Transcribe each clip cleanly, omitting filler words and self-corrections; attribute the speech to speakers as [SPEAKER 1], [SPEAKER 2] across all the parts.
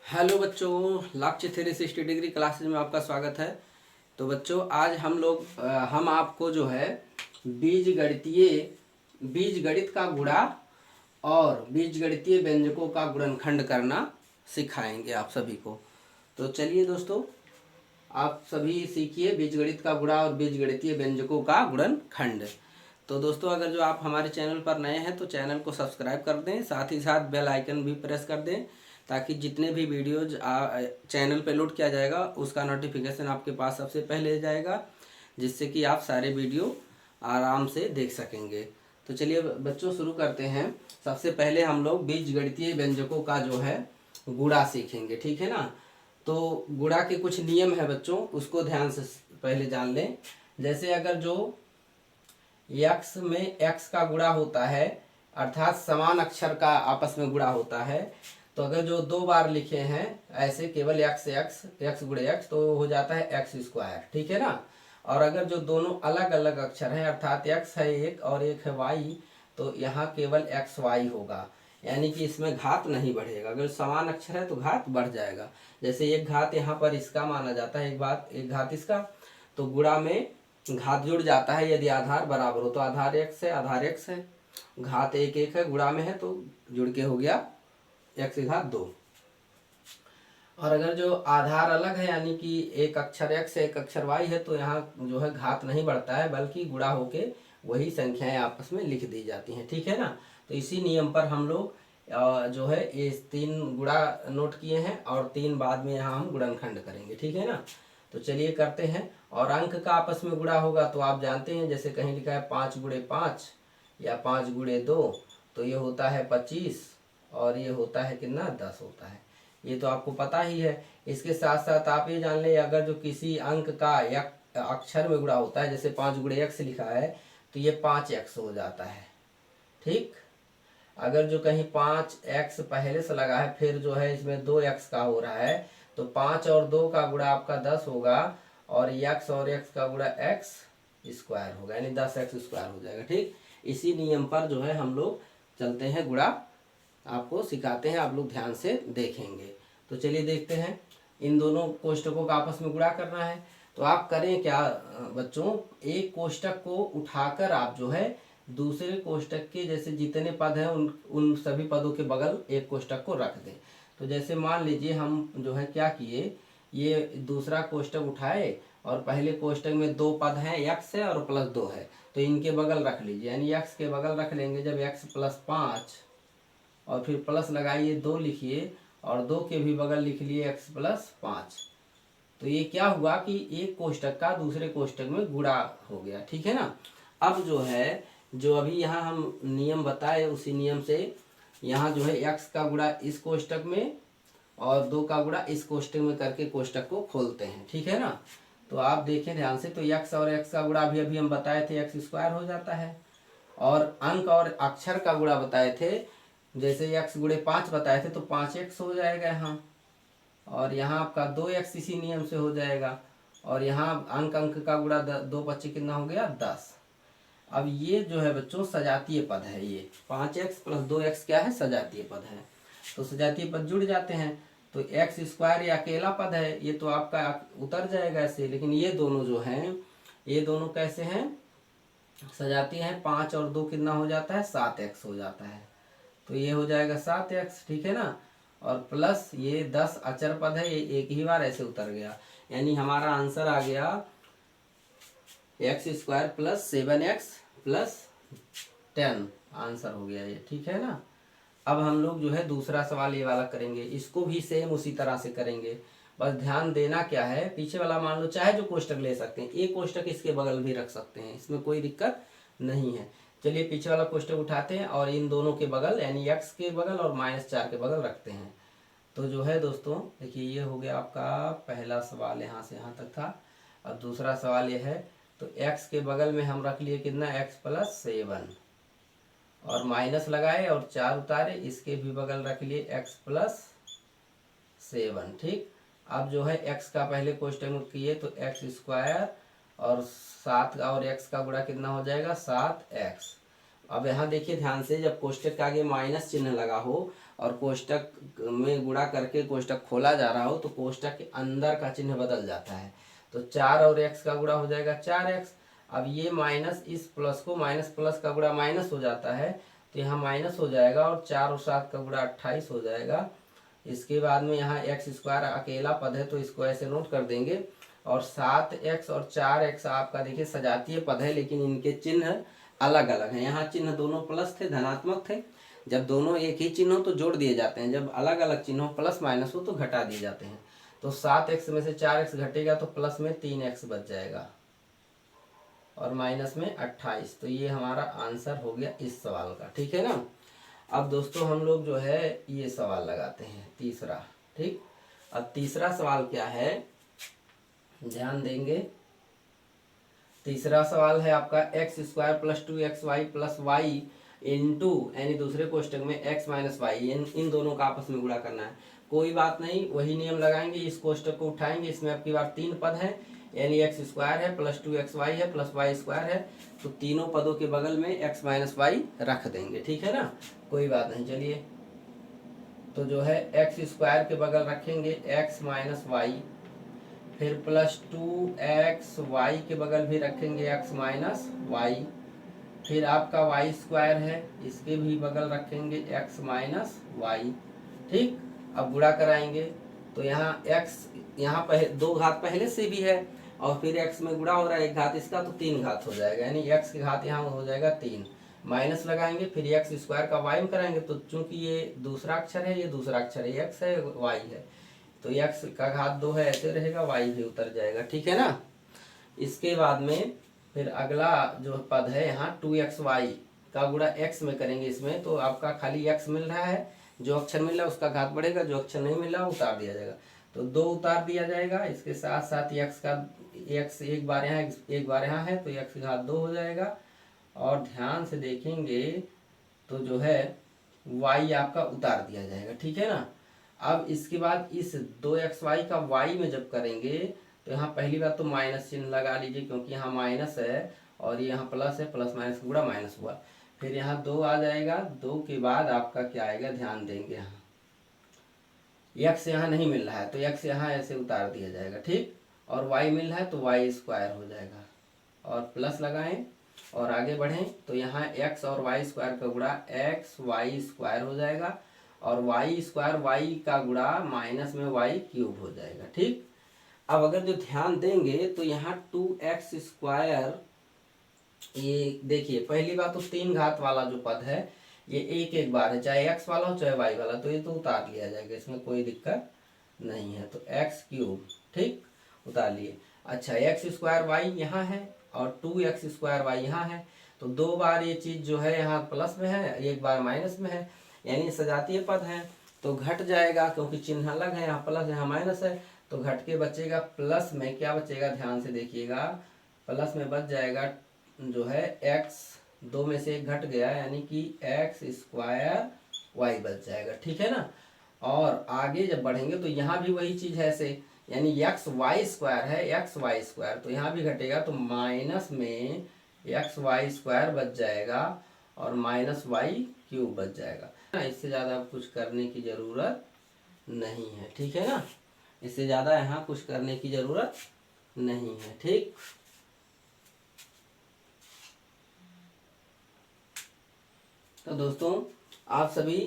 [SPEAKER 1] Hello बच्चों, लक्ष्य 360 degree classes में आपका स्वागत है। तो बच्चों, आज हम आपको जो है बीज गणित का गुणा और बीज गणितीय व्यंजकों का गुणनखंड करना सिखाएंगे आप सभी को। तो चलिए दोस्तों, आप सभी सीखिए बीजगणित का गुणा और बीजगणितीय व्यंजकों का गुणनखंड। तो दोस्तों, अगर जो आप हमारे चैनल पर नए हैं तो चैनल को सब्सक्राइब कर दें, साथ ही साथ बेल आइकन भी प्रेस कर दें ताकि जितने भी वीडियोज चैनल पे लोड किया जाएगा उसका नोटिफिकेशन आपके पास सबसे पहले जाएगा, जिससे कि आप सारे वीडियो आराम से देख सकेंगे। तो चलिए बच्चों, शुरू करते हैं। सबसे पहले हम लोग बीजगणितीय व्यंजकों का जो है गुणा सीखेंगे, ठीक है ना। तो गुणा के कुछ नियम है बच्चों, उसको ध्यान से पहले जान लें। जैसे अगर जो यक्स में एक्स का गुणा होता है, अर्थात समान अक्षर का आपस में गुणा होता है, तो अगर जो दो बार लिखे हैं ऐसे केवल एक्स एक्स एक्स गुणे एक्स तो हो जाता है एक्स स्क्वायर, ठीक है ना। और अगर जो दोनों अलग अलग अक्षर हैं, अर्थात एक्स है एक और एक है वाई, तो यहाँ केवल एक्स वाई होगा, यानी कि इसमें घात नहीं बढ़ेगा। अगर समान अक्षर है तो घात बढ़ जाएगा। जैसे एक घात यहाँ पर इसका माना जाता है, एक घात इसका, तो गुणा में घात जुड़ जाता है यदि आधार बराबर हो। तो आधार एक्स है, आधार एक्स है, घात एक एक है, गुणा में है तो जुड़ के हो गया एक्स की घात 2। और अगर जो आधार अलग है, यानी कि एक अक्षर एक्स है एक अक्षर वाई है, तो यहाँ जो है घात नहीं बढ़ता है बल्कि गुणा होके वही संख्याएं आपस में लिख दी जाती हैं, ठीक है ना। तो इसी नियम पर हम लोग जो है ये 3 गुणा नोट किए हैं और 3 बाद में यहाँ हम गुणनखंड करेंगे, ठीक है ना। तो चलिए करते हैं। और अंक का आपस में गुणा होगा तो आप जानते हैं, जैसे कहीं लिखा है 5 गुणे 5 या 5 गुणे 2, तो ये होता है 25 और ये होता है कितना 10 होता है। ये तो आपको पता ही है। इसके साथ साथ आप ये जान लें, अगर जो किसी अंक का या अक्षर में गुणा होता है, जैसे 5 गुणे एक्स लिखा है तो ये 5x हो जाता है, ठीक। अगर जो कहीं 5x पहले से लगा है, फिर जो है इसमें 2x का हो रहा है, तो 5 और 2 का गुणा आपका 10 होगा और x और x का गुणा x स्क्वायर होगा, यानी 10x स्क्वायर हो जाएगा, ठीक। इसी नियम पर जो है हम लोग चलते हैं, गुणा आपको सिखाते हैं, आप लोग ध्यान से देखेंगे। तो चलिए देखते हैं। इन दोनों कोष्टकों का आपस में गुणा करना है, तो आप करें क्या बच्चों, एक कोष्टक को उठाकर आप जो है दूसरे कोष्टक के जैसे जितने पद हैं उन सभी पदों के बगल एक कोष्टक को रख दें। तो जैसे मान लीजिए हम जो है क्या किए, ये दूसरा कोष्टक उठाए और पहले कोष्टक में 2 पद हैं, x है और प्लस 2 है, तो इनके बगल रख लीजिए, यानी x के बगल रख लेंगे जब x प्लस 5 और फिर प्लस लगाइए 2 लिखिए और 2 के भी बगल लिख लिए x प्लस 5। तो ये क्या हुआ कि एक कोष्टक का दूसरे कोष्टक में गुणा हो गया, ठीक है ना। अब जो है जो अभी यहाँ हम नियम बताए उसी नियम से यहाँ जो है x का गुणा इस कोष्टक में और 2 का गुणा इस कोष्टक में करके कोष्टक को खोलते हैं, ठीक है ना। तो आप देखें ध्यान से, तो x और x का गुणा भी अभी हम बताए थे एक्स स्क्वायर हो जाता है, और अंक और अक्षर का गुणा बताए थे, जैसे x गुणे 5 बताए थे तो 5x हो जाएगा यहाँ, और यहाँ आपका 2x इसी नियम से हो जाएगा, और यहाँ अंक अंक का गुणा 2 25 कितना हो गया 10। अब ये जो है बच्चों सजातीय पद है, ये 5x प्लस 2x क्या है, सजातीय पद है। तो सजातीय पद जुड़ जाते हैं, तो एक्स स्क्वायर ये अकेला पद है, ये तो आपका उतर जाएगा ऐसे, लेकिन ये दोनों जो हैं ये दोनों कैसे हैं, सजातीय हैं। 5 और 2 कितना हो जाता है 7x हो जाता है, तो ये हो जाएगा 7x, ठीक है ना। और प्लस ये 10 अचर पद है, ये एक ही बार ऐसे उतर गया, यानी हमारा आंसर आ गया x square plus 7x plus 10 answer हो गया ये, ठीक है ना। अब हम लोग जो है दूसरा सवाल ये वाला करेंगे, इसको भी सेम उसी तरह से करेंगे। बस ध्यान देना क्या है, पीछे वाला मान लो चाहे जो कोष्टक ले सकते हैं, एक कोष्टक इसके बगल भी रख सकते हैं, इसमें कोई दिक्कत नहीं है। चलिए पीछे वाला कोष्टक उठाते हैं और इन दोनों के बगल यानी x के बगल और -4 के बगल रखते हैं। तो जो है दोस्तों देखिए, ये हो गया आपका पहला सवाल, यहाँ से यहाँ तक था। अब दूसरा सवाल ये है, तो x के बगल में हम रख लिए कितना x प्लस 7 और माइनस लगाए और 4 उतारे, इसके भी बगल रख लिए x प्लस 7, ठीक। अब जो है x का पहले कोष्टक में किए तो एक्स स्क्वायर और 7 और x का गुणा कितना हो जाएगा 7x, अब यहाँ देखिए ध्यान से, जब कोष्टक के आगे माइनस चिन्ह लगा हो और कोष्टक में गुणा करके कोष्टक खोला जा रहा हो तो कोष्टक के अंदर का चिन्ह बदल जाता है। तो 4 और x का गुणा हो जाएगा 4x। अब ये माइनस इस प्लस को, माइनस प्लस का गुणा माइनस हो जाता है तो यहाँ माइनस हो जाएगा और 4 और 7 का गुणा 28 हो जाएगा। इसके बाद में यहाँ x स्क्वायर अकेला पद है तो इसको ऐसे नोट कर देंगे। और 7x और 4x आपका देखिए सजातीय पद है, लेकिन इनके चिन्ह अलग अलग हैं। यहाँ चिन्ह दोनों प्लस थे, धनात्मक थे। जब दोनों एक ही चिन्ह हो तो जोड़ दिए जाते हैं, जब अलग अलग चिन्ह हो प्लस माइनस हो तो घटा दिए जाते हैं। तो 7x में से 4x घटेगा तो प्लस में 3x बच जाएगा और माइनस में 28। तो ये हमारा आंसर हो गया इस सवाल का, ठीक है ना। अब दोस्तों हम लोग जो है ये सवाल लगाते हैं तीसरा, ठीक। अब तीसरा सवाल क्या है, ध्यान देंगे। तीसरा सवाल है आपका x square plus 2xy plus y into, यानी दूसरे कोष्टक में x माइनस वाई, इन दोनों का आपस में गुणा करना है। कोई बात नहीं, वही नियम लगाएंगे, इस कोष्टक को उठाएंगे, इसमें अब की बार 3 पद है, यानी x स्क्वायर है प्लस 2xy है प्लस वाई स्क्वायर है। तो तीनों पदों के बगल में x माइनस वाई रख देंगे, ठीक है ना, कोई बात नहीं। चलिए तो जो है x स्क्वायर के बगल रखेंगे x माइनस वाई, फिर प्लस 2xy के बगल भी रखेंगे x माइनस वाई, फिर आपका y स्क्वायर है इसके भी बगल रखेंगे x माइनस वाई, ठीक। अब गुणा कराएंगे तो यहाँ x, यहाँ दो घात पहले से भी है और फिर x में गुणा हो रहा है एक घात इसका तो 3 घात हो जाएगा, यानी x की घात यहाँ हो जाएगा 3। माइनस लगाएंगे फिर x स्क्वायर का y में कराएंगे तो चूंकि ये दूसरा अक्षर है, ये दूसरा अक्षर है, x है y है, तो x का घात 2 है, ऐसे रहेगा, y भी उतर जाएगा, ठीक है ना। इसके बाद में फिर अगला जो पद है यहाँ 2xy का गुणा x में करेंगे, इसमें तो आपका खाली x मिल रहा है, जो अक्षर मिल रहा है उसका घात बढ़ेगा, जो अक्षर नहीं मिल रहा उतार दिया जाएगा। तो 2 उतार दिया जाएगा, इसके साथ साथ x का x एक बार यहाँ एक बार यहाँ है तो x की घात 2 हो जाएगा। और ध्यान से देखेंगे तो जो है y आपका उतार दिया जाएगा, ठीक है ना। अब इसके बाद इस 2xy का y में जब करेंगे तो यहाँ पहली बात तो माइनस चिन्ह लगा लीजिए, क्योंकि यहाँ माइनस है और ये यहाँ प्लस है, प्लस माइनस गुणा माइनस हुआ। फिर यहाँ 2 आ जाएगा, 2 के बाद आपका क्या आएगा, ध्यान देंगे, यहाँ x यहाँ नहीं मिल रहा है तो x यहाँ ऐसे उतार दिया जाएगा, ठीक। और y मिल रहा है तो y स्क्वायर हो जाएगा और प्लस लगाएं और आगे बढ़ें तो यहाँ x और y स्क्वायर का गुणा x y स्क्वायर हो जाएगा और y स्क्वायर y का गुणा माइनस में y क्यूब हो जाएगा, ठीक। अब अगर जो ध्यान देंगे तो यहाँ 2x स्क्वायर, ये देखिए पहली बात तो 3 घात वाला जो पद है ये एक बार है, चाहे x वाला हो चाहे y वाला, तो ये तो उतार लिया जाएगा, इसमें कोई दिक्कत नहीं है। तो x क्यूब, ठीक, उतार लिए। अच्छा x स्क्वायर y यहाँ है और 2x स्क्वायर y यहाँ है, तो 2 बार ये चीज़ जो है यहाँ प्लस में है, एक बार माइनस में है, यानी सजातीय पद है तो घट जाएगा, क्योंकि चिन्ह अलग है, यहाँ प्लस है यहाँ माइनस है, तो घट के बचेगा प्लस में क्या बचेगा, ध्यान से देखिएगा, प्लस में बच जाएगा जो है x, 2 में से 1 घट गया यानी कि x स्क्वायर y बच जाएगा, ठीक है ना। और आगे जब बढ़ेंगे तो यहाँ भी वही चीज़ है ऐसे, यानी x y स्क्वायर है, x y स्क्वायर, तो यहाँ भी घटेगा तो माइनस में x y स्क्वायर बच जाएगा और माइनस y क्यूब बच जाएगा। इससे ज़्यादा कुछ करने की ज़रूरत नहीं है, ठीक है ना, इससे ज़्यादा यहाँ कुछ करने की ज़रूरत नहीं है, ठीक। तो दोस्तों आप सभी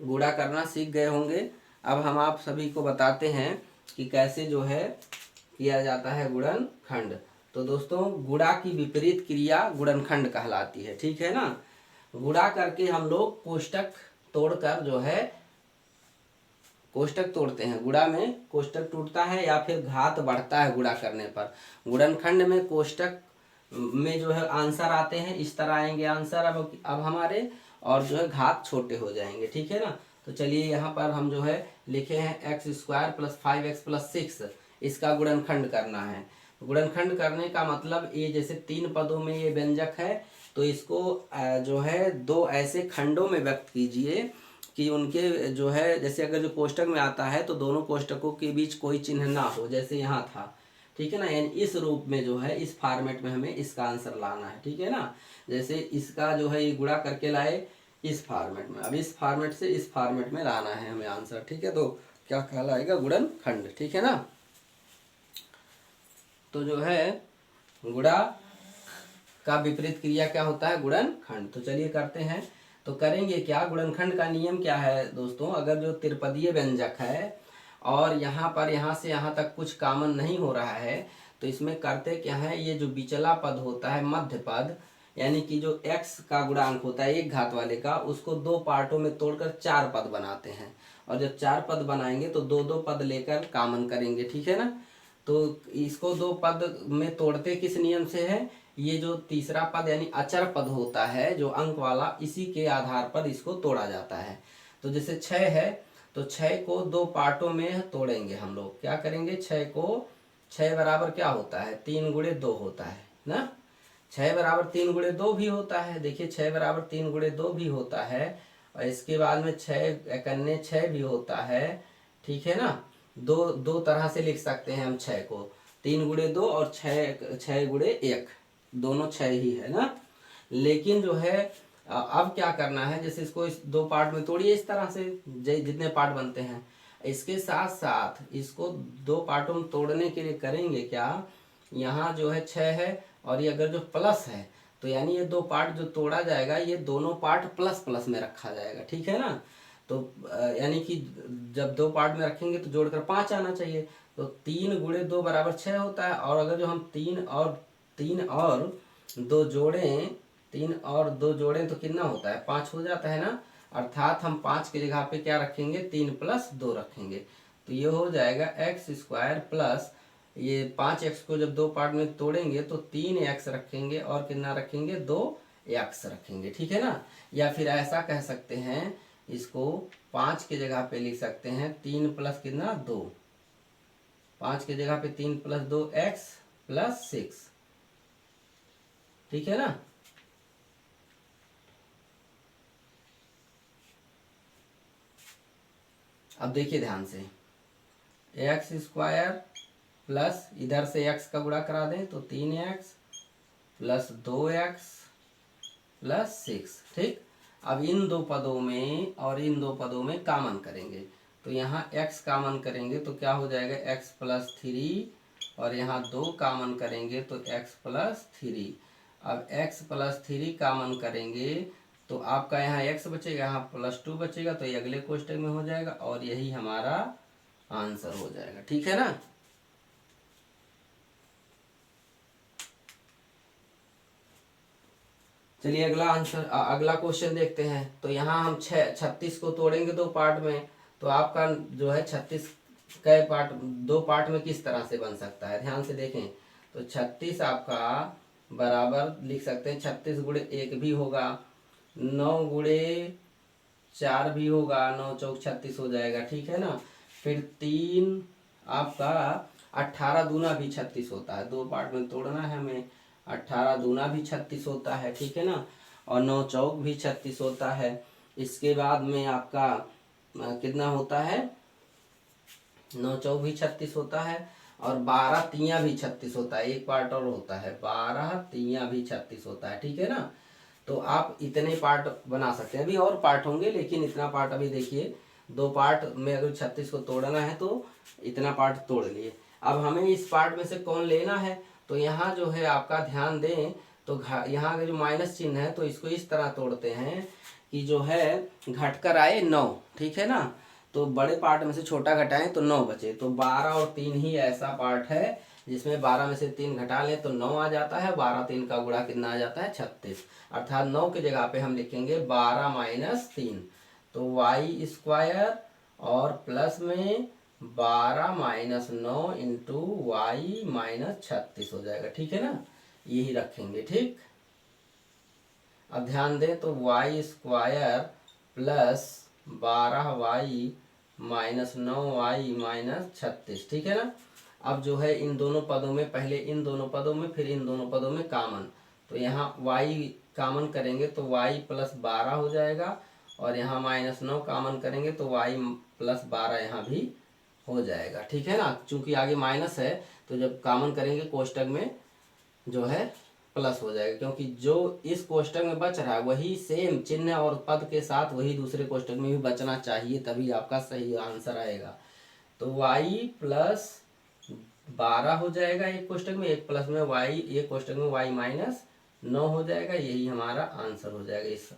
[SPEAKER 1] गुणा करना सीख गए होंगे। अब हम आप सभी को बताते हैं कि कैसे जो है किया जाता है गुणनखंड। तो दोस्तों गुणा की विपरीत क्रिया गुणनखंड कहलाती है, ठीक है ना। गुणा करके हम लोग कोष्टक तोड़कर जो है कोष्टक तोड़ते हैं, गुणा में कोष्टक टूटता है या फिर घात बढ़ता है गुणा करने पर। गुणनखंड में कोष्टक में जो है आंसर आते हैं, इस तरह आएंगे आंसर अब हमारे, और जो है घात छोटे हो जाएंगे, ठीक है ना। तो चलिए यहाँ पर हम जो है लिखे हैं x square plus 5x plus 6, इसका गुणनखंड करना है। गुणनखंड करने का मतलब ये जैसे 3 पदों में ये व्यंजक है तो इसको जो है 2 ऐसे खंडों में व्यक्त कीजिए कि उनके जो है, जैसे अगर जो कोष्टक में आता है तो दोनों कोष्टकों के बीच कोई चिन्ह ना हो, जैसे यहाँ था, ठीक है ना। यानी इस रूप में जो है, इस फॉर्मेट में हमें इसका आंसर लाना है, ठीक है ना। जैसे इसका जो है ये गुणा करके लाए इस फॉर्मेट में, अब इस फॉर्मेट से इस फॉर्मेट में लाना है हमें आंसर, ठीक है। तो क्या कहलाएगा, गुणनखंड, ठीक है ना। तो जो है गुणा का विपरीत क्रिया क्या होता है, गुणनखंड। तो चलिए करते हैं। तो करेंगे क्या, गुणनखंड का नियम क्या है दोस्तों, अगर जो त्रिपदीय व्यंजक है और यहाँ पर यहाँ से यहाँ तक कुछ कॉमन नहीं हो रहा है, तो इसमें करते क्या है, ये जो बिचला पद होता है, मध्य पद, यानी कि जो x का गुणांक होता है एक घात वाले का, उसको दो पार्टों में तोड़कर चार पद बनाते हैं। और जब चार पद बनाएंगे तो दो दो पद लेकर कॉमन करेंगे, ठीक है ना। तो इसको दो पद में तोड़ते किस नियम से है, ये जो तीसरा पद यानी अचर पद होता है जो अंक वाला, इसी के आधार पर इसको तोड़ा जाता है। तो जैसे 6 है तो 6 को दो पार्टों में तोड़ेंगे हम लोग, क्या करेंगे, 6 को, 6 बराबर क्या होता है, 3 गुणे 2 होता है ना। 6 बराबर 3 गुणे 2 भी होता है, देखिए 6 बराबर 3 गुणे 2 भी होता है। और इसके बाद में 6 एकन्ने 6 भी होता है, ठीक है ना। दो दो तरह से लिख सकते हैं हम 6 को, 3 गुणे 2 और 6 गुणे 1, दोनों 6 ही है ना। लेकिन जो है अब क्या करना है, जैसे इसको इस दो पार्ट में तोड़िए इस तरह से, जितने पार्ट बनते हैं। इसके साथ साथ इसको दो पार्टों में तोड़ने के लिए करेंगे क्या, यहाँ जो है 6 है और ये अगर जो प्लस है, तो यानी ये दो पार्ट जो तोड़ा जाएगा ये दोनों पार्ट प्लस प्लस में रखा जाएगा, ठीक है ना। तो यानी कि जब दो पार्ट में रखेंगे तो जोड़कर 5 आना चाहिए। तो 3 गुणे 2 बराबर 6 होता है। और अगर जो हम 3 और 2 जोड़ें, 3 और 2 जोड़ें तो कितना होता है, 5 हो जाता है ना। अर्थात हम 5 की जगह पे क्या रखेंगे, 3 प्लस 2 रखेंगे। तो ये हो जाएगा एक्स स्क्वायर प्लस, ये 5x को जब दो पार्ट में तोड़ेंगे तो 3x रखेंगे और कितना रखेंगे, 2x रखेंगे, ठीक है ना। या फिर ऐसा कह सकते हैं, इसको 5 की जगह पे लिख सकते हैं 3 प्लस कितना, 2, 5 की जगह पे 3 प्लस 2 x प्लस 6, ठीक है ना। अब देखिए ध्यान से, एक्स स्क्वायर प्लस इधर से x का गुणा करा दें तो 3x प्लस 2x प्लस 6, ठीक। अब इन दो पदों में और इन दो पदों में कॉमन करेंगे, तो यहाँ x कॉमन करेंगे तो क्या हो जाएगा, x प्लस 3, और यहाँ 2 कॉमन करेंगे तो x प्लस 3। अब x प्लस 3 कॉमन करेंगे तो आपका यहाँ x बचेगा, यहाँ प्लस 2 बचेगा, तो ये अगले कोष्टक में हो जाएगा और यही हमारा आंसर हो जाएगा, ठीक है ना। चलिए अगला आंसर, अगला क्वेश्चन देखते हैं। तो यहाँ हम 36 को तोड़ेंगे दो पार्ट में, तो आपका जो है 36 कई पार्ट, दो पार्ट में किस तरह से बन सकता है, ध्यान से देखें। तो 36 आपका बराबर लिख सकते हैं, 36 गुणे 1 भी होगा, 9 गुणे 4 भी होगा, 9 चौक 36 हो जाएगा, ठीक है ना। फिर 3 आपका 18 दूना भी 36 होता है, दो पार्ट में तोड़ना है हमें, 18 दूना भी 36 होता है, ठीक है ना। और 9 चौक भी 36 होता है। इसके बाद में आपका कितना होता है, 9 चौक भी 36 होता है, और 12 तियाँ भी 36 होता है, एक पार्ट और होता है, 12 तियाँ भी 36 होता है, ठीक है ना। तो आप इतने पार्ट बना सकते हैं, अभी और पार्ट होंगे लेकिन इतना पार्ट अभी देखिए, दो पार्ट में अगर 36 को तोड़ना है तो इतना पार्ट तोड़ लिए। अब हमें इस पार्ट में से कौन लेना है, तो यहाँ जो है आपका ध्यान दें, तो यहाँ का जो माइनस चिन्ह है तो इसको इस तरह तोड़ते हैं कि जो है घटकर आए 9, ठीक है ना। तो बड़े पार्ट में से छोटा घटाएं तो 9 बचे, तो 12 और 3 ही ऐसा पार्ट है जिसमें 12 में से 3 घटा लें तो 9 आ जाता है, 12 3 का गुणा कितना आ जाता है, 36। अर्थात 9 की जगह पे हम लिखेंगे 12 माइनस 3, तो वाई स्क्वायर और प्लस में 12 माइनस 9 इंटू वाई माइनस 36 हो जाएगा, ठीक है ना। यही रखेंगे, ठीक। अब ध्यान दें तो y square plus 12y minus 9y minus 36, ठीक है ना। अब जो है इन दोनों पदों में, पहले इन दोनों पदों में फिर इन दोनों पदों में कॉमन, तो यहाँ y कॉमन करेंगे तो y प्लस 12 हो जाएगा, और यहाँ माइनस 9 कॉमन करेंगे तो y प्लस 12 यहाँ भी हो जाएगा, ठीक है ना। चूंकि आगे माइनस है तो जब कॉमन करेंगे कोष्टक में जो है प्लस हो जाएगा, क्योंकि जो इस कोष्टक में बच रहा है वही सेम चिन्ह और पद के साथ वही दूसरे कोष्टक में भी बचना चाहिए, तभी आपका सही आंसर आएगा। तो y प्लस 12 हो जाएगा एक कोष्टक में, एक प्लस में y, एक कोष्टक में y माइनस 9 हो जाएगा। यही हमारा आंसर हो जाएगा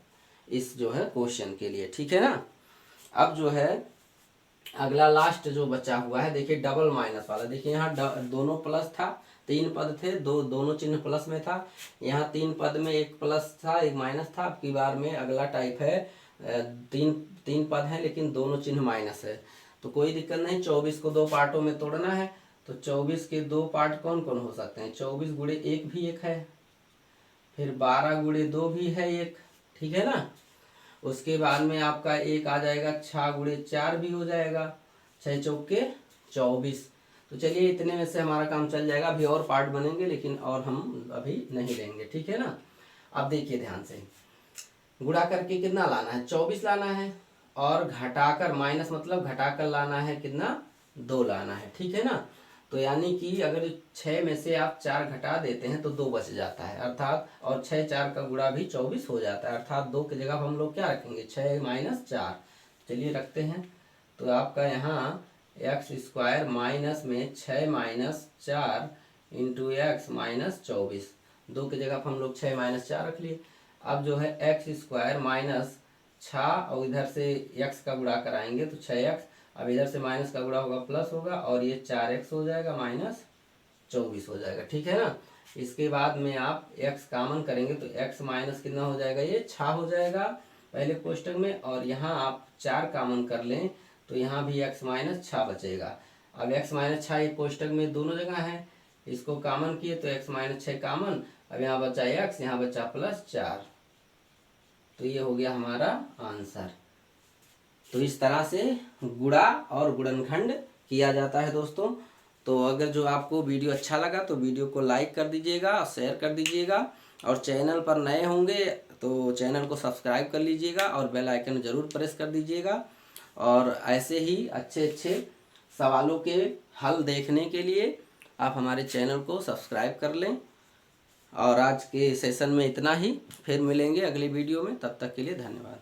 [SPEAKER 1] इस जो है क्वेश्चन के लिए, ठीक है ना। अब जो है अगला लास्ट जो बचा हुआ है, देखिए डबल माइनस वाला। देखिए यहाँ दोनों प्लस था, 3 पद थे, दोनों चिन्ह प्लस में था। यहाँ 3 पद में एक प्लस था एक माइनस था। अब की बार में अगला टाइप है, तीन पद है लेकिन दोनों चिन्ह माइनस है, तो कोई दिक्कत नहीं। 24 को 2 पार्टों में तोड़ना है, तो 24 के 2 पार्ट कौन कौन हो सकते हैं? 24 गुणे 1 भी एक है, फिर 12 गुणे 2 भी है एक, ठीक है ना। उसके बाद में आपका एक आ जाएगा 6 गुणे 4 भी हो जाएगा, 6 चौके 24। तो चलिए इतने में से हमारा काम चल जाएगा। अभी और पार्ट बनेंगे लेकिन और हम अभी नहीं लेंगे, ठीक है ना। अब देखिए ध्यान से, गुणा करके कितना लाना है? 24 लाना है, और घटाकर माइनस मतलब घटाकर लाना है कितना? 2 लाना है, ठीक है ना। तो यानी कि अगर 6 में से आप 4 घटा देते हैं तो 2 बच जाता है, अर्थात और 6 4 का गुणा भी 24 हो जाता है, अर्थात 2 की जगह हम लोग क्या रखेंगे? 6 माइनस 4। चलिए रखते हैं। तो आपका यहाँ एक्स स्क्वायर माइनस में 6 माइनस 4 इंटू एक्स माइनस 24, 2 की जगह हम लोग 6 माइनस 4 रख लिए। अब जो है एक्स स्क्वायर माइनस 6 और इधर से एक्स का गुणा कराएंगे तो 6x, अब इधर से माइनस का गुणा होगा प्लस होगा, और ये 4x हो जाएगा माइनस 24 हो जाएगा, ठीक है ना। इसके बाद में आप x कॉमन करेंगे तो x माइनस कितना हो जाएगा? ये 6 हो जाएगा पहले कोष्टक में, और यहाँ आप 4 कॉमन कर लें तो यहाँ भी x माइनस 6 बचेगा। अब x माइनस 6 एक कोष्टक में दोनों जगह है, इसको कॉमन किए तो x माइनस 6 कॉमन, अब यहाँ बचा x, यहाँ बचा प्लस 4, तो ये हो गया हमारा आंसर। तो इस तरह से गुणा और गुणनखंड किया जाता है दोस्तों। तो अगर जो आपको वीडियो अच्छा लगा तो वीडियो को लाइक कर दीजिएगा, शेयर कर दीजिएगा, और चैनल पर नए होंगे तो चैनल को सब्सक्राइब कर लीजिएगा और बेल आइकन ज़रूर प्रेस कर दीजिएगा। और ऐसे ही अच्छे अच्छे सवालों के हल देखने के लिए आप हमारे चैनल को सब्सक्राइब कर लें। और आज के सेशन में इतना ही, फिर मिलेंगे अगली वीडियो में, तब तक के लिए धन्यवाद।